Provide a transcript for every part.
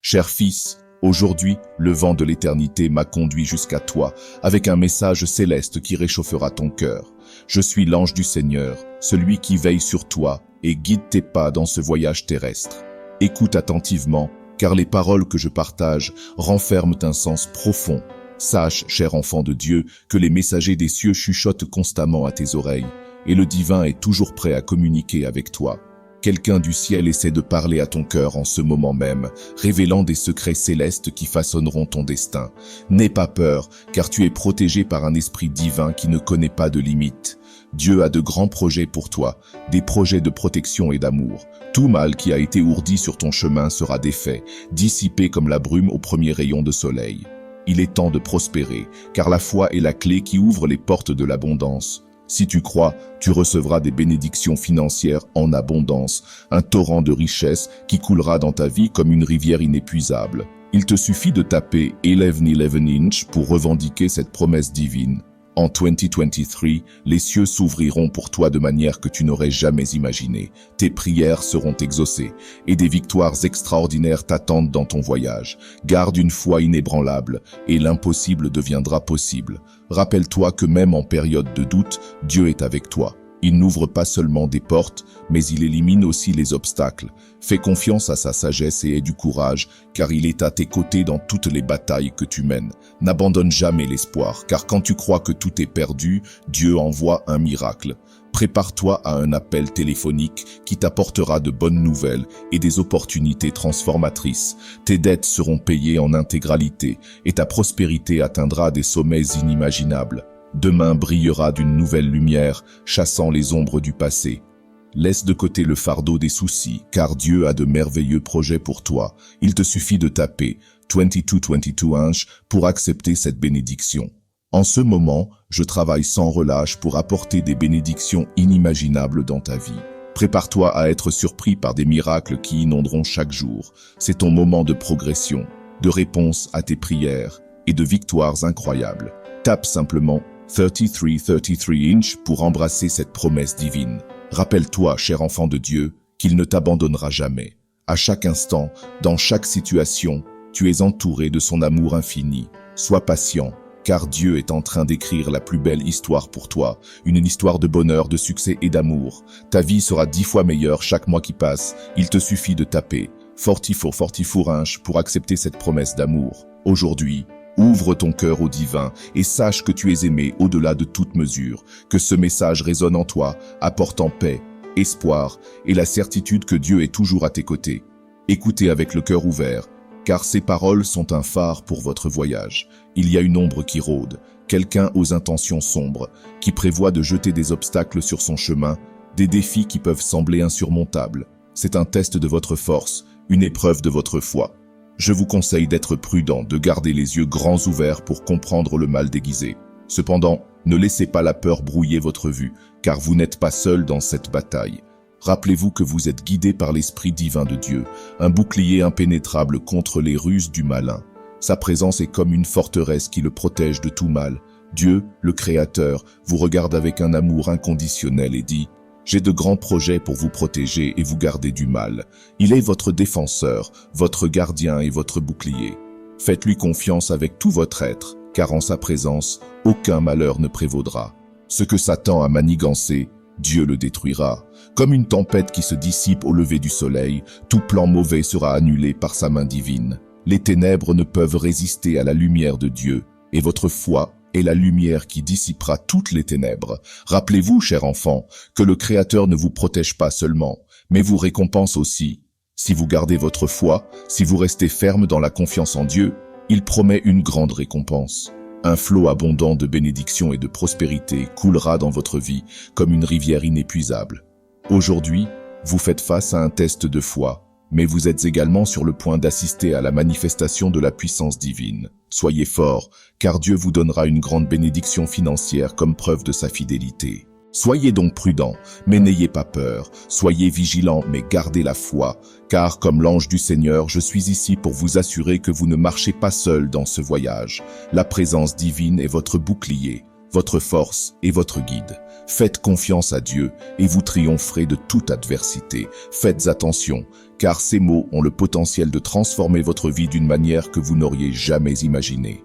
Cher fils, aujourd'hui, le vent de l'éternité m'a conduit jusqu'à toi, avec un message céleste qui réchauffera ton cœur. Je suis l'ange du Seigneur, celui qui veille sur toi et guide tes pas dans ce voyage terrestre. Écoute attentivement, car les paroles que je partage renferment un sens profond. Sache, cher enfant de Dieu, que les messagers des cieux chuchotent constamment à tes oreilles, et le divin est toujours prêt à communiquer avec toi. Quelqu'un du ciel essaie de parler à ton cœur en ce moment même, révélant des secrets célestes qui façonneront ton destin. N'aie pas peur, car tu es protégé par un esprit divin qui ne connaît pas de limites. Dieu a de grands projets pour toi, des projets de protection et d'amour. Tout mal qui a été ourdi sur ton chemin sera défait, dissipé comme la brume au premier rayon de soleil. Il est temps de prospérer, car la foi est la clé qui ouvre les portes de l'abondance. Si tu crois, tu recevras des bénédictions financières en abondance, un torrent de richesse qui coulera dans ta vie comme une rivière inépuisable. Il te suffit de taper 11 inch pour revendiquer cette promesse divine. En 2023, les cieux s'ouvriront pour toi de manière que tu n'aurais jamais imaginé. Tes prières seront exaucées et des victoires extraordinaires t'attendent dans ton voyage. Garde une foi inébranlable et l'impossible deviendra possible. Rappelle-toi que même en période de doute, Dieu est avec toi. Il n'ouvre pas seulement des portes, mais il élimine aussi les obstacles. Fais confiance à sa sagesse et aie du courage, car il est à tes côtés dans toutes les batailles que tu mènes. N'abandonne jamais l'espoir, car quand tu crois que tout est perdu, Dieu envoie un miracle. Prépare-toi à un appel téléphonique qui t'apportera de bonnes nouvelles et des opportunités transformatrices. Tes dettes seront payées en intégralité et ta prospérité atteindra des sommets inimaginables. Demain brillera d'une nouvelle lumière, chassant les ombres du passé. Laisse de côté le fardeau des soucis, car Dieu a de merveilleux projets pour toi. Il te suffit de taper 22 inch pour accepter cette bénédiction. En ce moment, je travaille sans relâche pour apporter des bénédictions inimaginables dans ta vie. Prépare-toi à être surpris par des miracles qui inonderont chaque jour. C'est ton moment de progression, de réponse à tes prières et de victoires incroyables. Tape simplement 33 inch pour embrasser cette promesse divine. Rappelle-toi, cher enfant de Dieu, qu'il ne t'abandonnera jamais. À chaque instant, dans chaque situation, tu es entouré de son amour infini. Sois patient, car Dieu est en train d'écrire la plus belle histoire pour toi, une histoire de bonheur, de succès et d'amour. Ta vie sera 10 fois meilleure chaque mois qui passe. Il te suffit de taper 44 inch pour accepter cette promesse d'amour. Aujourd'hui, ouvre ton cœur au divin et sache que tu es aimé au-delà de toute mesure, que ce message résonne en toi, apportant paix, espoir et la certitude que Dieu est toujours à tes côtés. Écoutez avec le cœur ouvert, car ces paroles sont un phare pour votre voyage. Il y a une ombre qui rôde, quelqu'un aux intentions sombres, qui prévoit de jeter des obstacles sur son chemin, des défis qui peuvent sembler insurmontables. C'est un test de votre force, une épreuve de votre foi. Je vous conseille d'être prudent, de garder les yeux grands ouverts pour comprendre le mal déguisé. Cependant, ne laissez pas la peur brouiller votre vue, car vous n'êtes pas seul dans cette bataille. Rappelez-vous que vous êtes guidé par l'Esprit divin de Dieu, un bouclier impénétrable contre les ruses du malin. Sa présence est comme une forteresse qui le protège de tout mal. Dieu, le Créateur, vous regarde avec un amour inconditionnel et dit: j'ai de grands projets pour vous protéger et vous garder du mal. Il est votre défenseur, votre gardien et votre bouclier. Faites-lui confiance avec tout votre être, car en sa présence, aucun malheur ne prévaudra. Ce que Satan a manigancé, Dieu le détruira. Comme une tempête qui se dissipe au lever du soleil, tout plan mauvais sera annulé par sa main divine. Les ténèbres ne peuvent résister à la lumière de Dieu, et votre foi est la lumière qui dissipera toutes les ténèbres. Rappelez-vous, cher enfant, que le Créateur ne vous protège pas seulement, mais vous récompense aussi. Si vous gardez votre foi, si vous restez ferme dans la confiance en Dieu, il promet une grande récompense. Un flot abondant de bénédictions et de prospérité coulera dans votre vie comme une rivière inépuisable. Aujourd'hui, vous faites face à un test de foi, mais vous êtes également sur le point d'assister à la manifestation de la puissance divine. Soyez forts, car Dieu vous donnera une grande bénédiction financière comme preuve de sa fidélité. Soyez donc prudents, mais n'ayez pas peur. Soyez vigilants, mais gardez la foi, car comme l'ange du Seigneur, je suis ici pour vous assurer que vous ne marchez pas seul dans ce voyage. La présence divine est votre bouclier. votre force et votre guide. Faites confiance à Dieu et vous triompherez de toute adversité. Faites attention, car ces mots ont le potentiel de transformer votre vie d'une manière que vous n'auriez jamais imaginée.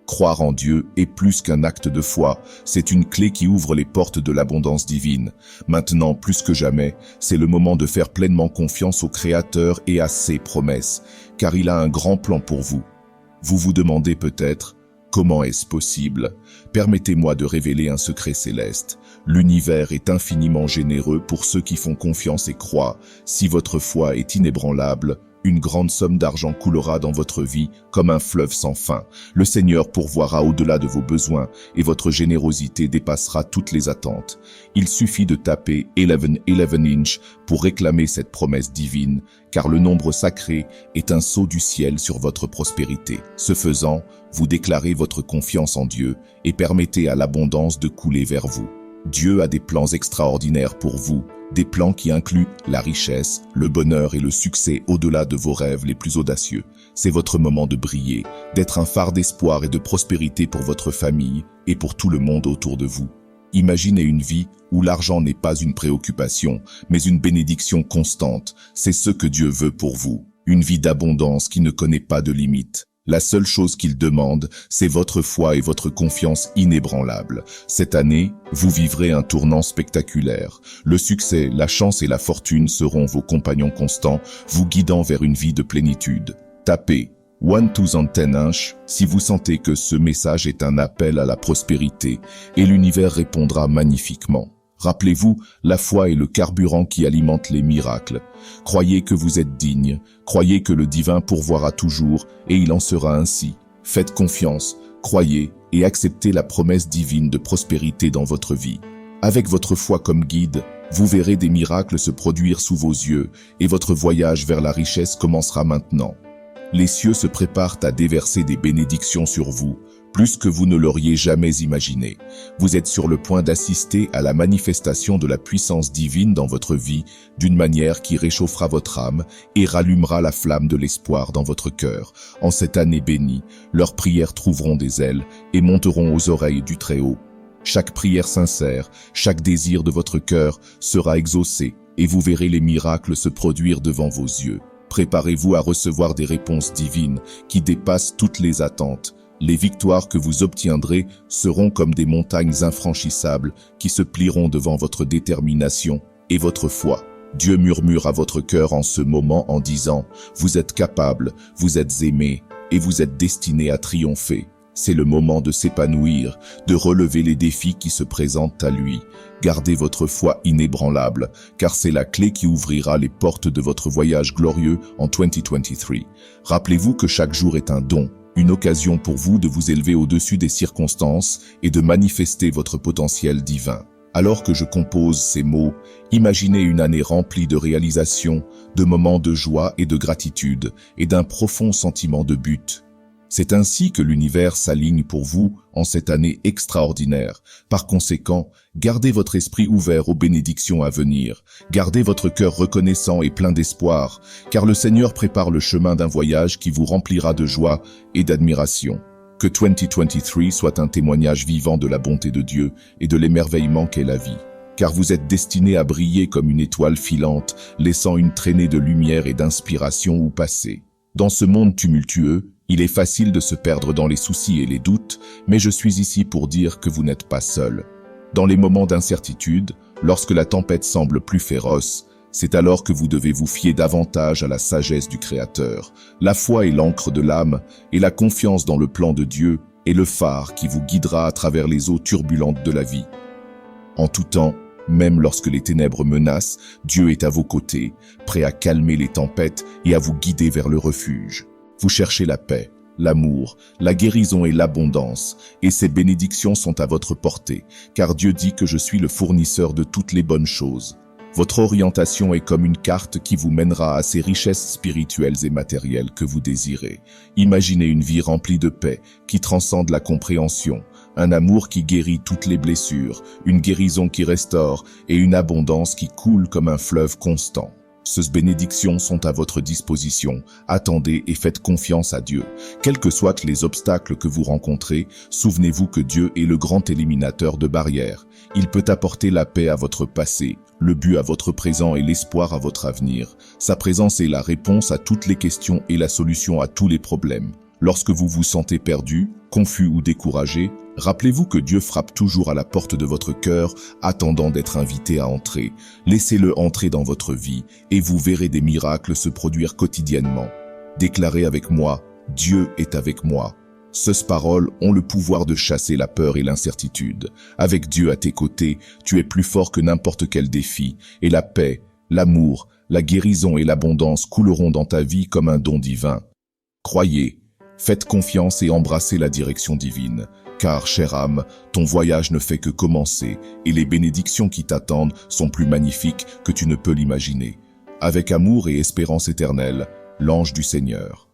Croire en Dieu est plus qu'un acte de foi, c'est une clé qui ouvre les portes de l'abondance divine. Maintenant, plus que jamais, c'est le moment de faire pleinement confiance au Créateur et à ses promesses, car il a un grand plan pour vous. Vous vous demandez peut-être, comment est-ce possible? Permettez-moi de révéler un secret céleste. L'univers est infiniment généreux pour ceux qui font confiance et croient. Si votre foi est inébranlable, une grande somme d'argent coulera dans votre vie comme un fleuve sans fin. Le Seigneur pourvoira au-delà de vos besoins et votre générosité dépassera toutes les attentes. Il suffit de taper 11 inch pour réclamer cette promesse divine, car le nombre sacré est un sceau du ciel sur votre prospérité. Ce faisant, vous déclarez votre confiance en Dieu et permettez à l'abondance de couler vers vous. Dieu a des plans extraordinaires pour vous, des plans qui incluent la richesse, le bonheur et le succès au-delà de vos rêves les plus audacieux. C'est votre moment de briller, d'être un phare d'espoir et de prospérité pour votre famille et pour tout le monde autour de vous. Imaginez une vie où l'argent n'est pas une préoccupation, mais une bénédiction constante. C'est ce que Dieu veut pour vous. Une vie d'abondance qui ne connaît pas de limites. La seule chose qu'il demande, c'est votre foi et votre confiance inébranlable. Cette année, vous vivrez un tournant spectaculaire. Le succès, la chance et la fortune seront vos compagnons constants, vous guidant vers une vie de plénitude. Tapez 12 inch si vous sentez que ce message est un appel à la prospérité, et l'univers répondra magnifiquement. Rappelez-vous, la foi est le carburant qui alimente les miracles. Croyez que vous êtes digne, croyez que le divin pourvoira toujours, et il en sera ainsi. Faites confiance, croyez et acceptez la promesse divine de prospérité dans votre vie. Avec votre foi comme guide, vous verrez des miracles se produire sous vos yeux, et votre voyage vers la richesse commencera maintenant. Les cieux se préparent à déverser des bénédictions sur vous, plus que vous ne l'auriez jamais imaginé. Vous êtes sur le point d'assister à la manifestation de la puissance divine dans votre vie d'une manière qui réchauffera votre âme et rallumera la flamme de l'espoir dans votre cœur. En cette année bénie, leurs prières trouveront des ailes et monteront aux oreilles du Très-Haut. Chaque prière sincère, chaque désir de votre cœur sera exaucé et vous verrez les miracles se produire devant vos yeux. Préparez-vous à recevoir des réponses divines qui dépassent toutes les attentes. Les victoires que vous obtiendrez seront comme des montagnes infranchissables qui se plieront devant votre détermination et votre foi. Dieu murmure à votre cœur en ce moment en disant « Vous êtes capable, vous êtes aimé et vous êtes destiné à triompher ». C'est le moment de s'épanouir, de relever les défis qui se présentent à lui. Gardez votre foi inébranlable, car c'est la clé qui ouvrira les portes de votre voyage glorieux en 2023. Rappelez-vous que chaque jour est un don, une occasion pour vous de vous élever au-dessus des circonstances et de manifester votre potentiel divin. Alors que je compose ces mots, imaginez une année remplie de réalisations, de moments de joie et de gratitude, et d'un profond sentiment de but. C'est ainsi que l'univers s'aligne pour vous en cette année extraordinaire. Par conséquent, gardez votre esprit ouvert aux bénédictions à venir. Gardez votre cœur reconnaissant et plein d'espoir, car le Seigneur prépare le chemin d'un voyage qui vous remplira de joie et d'admiration. Que 2023 soit un témoignage vivant de la bonté de Dieu et de l'émerveillement qu'est la vie. Car vous êtes destinés à briller comme une étoile filante, laissant une traînée de lumière et d'inspiration où passer. Dans ce monde tumultueux, il est facile de se perdre dans les soucis et les doutes, mais je suis ici pour dire que vous n'êtes pas seul. Dans les moments d'incertitude, lorsque la tempête semble plus féroce, c'est alors que vous devez vous fier davantage à la sagesse du Créateur. La foi est l'encre de l'âme, et la confiance dans le plan de Dieu est le phare qui vous guidera à travers les eaux turbulentes de la vie. En tout temps, même lorsque les ténèbres menacent, Dieu est à vos côtés, prêt à calmer les tempêtes et à vous guider vers le refuge. Vous cherchez la paix, l'amour, la guérison et l'abondance, et ces bénédictions sont à votre portée, car Dieu dit que je suis le fournisseur de toutes les bonnes choses. Votre orientation est comme une carte qui vous mènera à ces richesses spirituelles et matérielles que vous désirez. Imaginez une vie remplie de paix, qui transcende la compréhension, un amour qui guérit toutes les blessures, une guérison qui restaure et une abondance qui coule comme un fleuve constant. Ces bénédictions sont à votre disposition. Attendez et faites confiance à Dieu. Quels que soient les obstacles que vous rencontrez, souvenez-vous que Dieu est le grand éliminateur de barrières. Il peut apporter la paix à votre passé, le but à votre présent et l'espoir à votre avenir. Sa présence est la réponse à toutes les questions et la solution à tous les problèmes. Lorsque vous vous sentez perdu, confus ou découragé, rappelez-vous que Dieu frappe toujours à la porte de votre cœur, attendant d'être invité à entrer. Laissez-le entrer dans votre vie et vous verrez des miracles se produire quotidiennement. Déclarez avec moi, Dieu est avec moi. Ces paroles ont le pouvoir de chasser la peur et l'incertitude. Avec Dieu à tes côtés, tu es plus fort que n'importe quel défi, et la paix, l'amour, la guérison et l'abondance couleront dans ta vie comme un don divin. Croyez, faites confiance et embrassez la direction divine. Car, chère âme, ton voyage ne fait que commencer, et les bénédictions qui t'attendent sont plus magnifiques que tu ne peux l'imaginer. Avec amour et espérance éternelle, l'ange du Seigneur.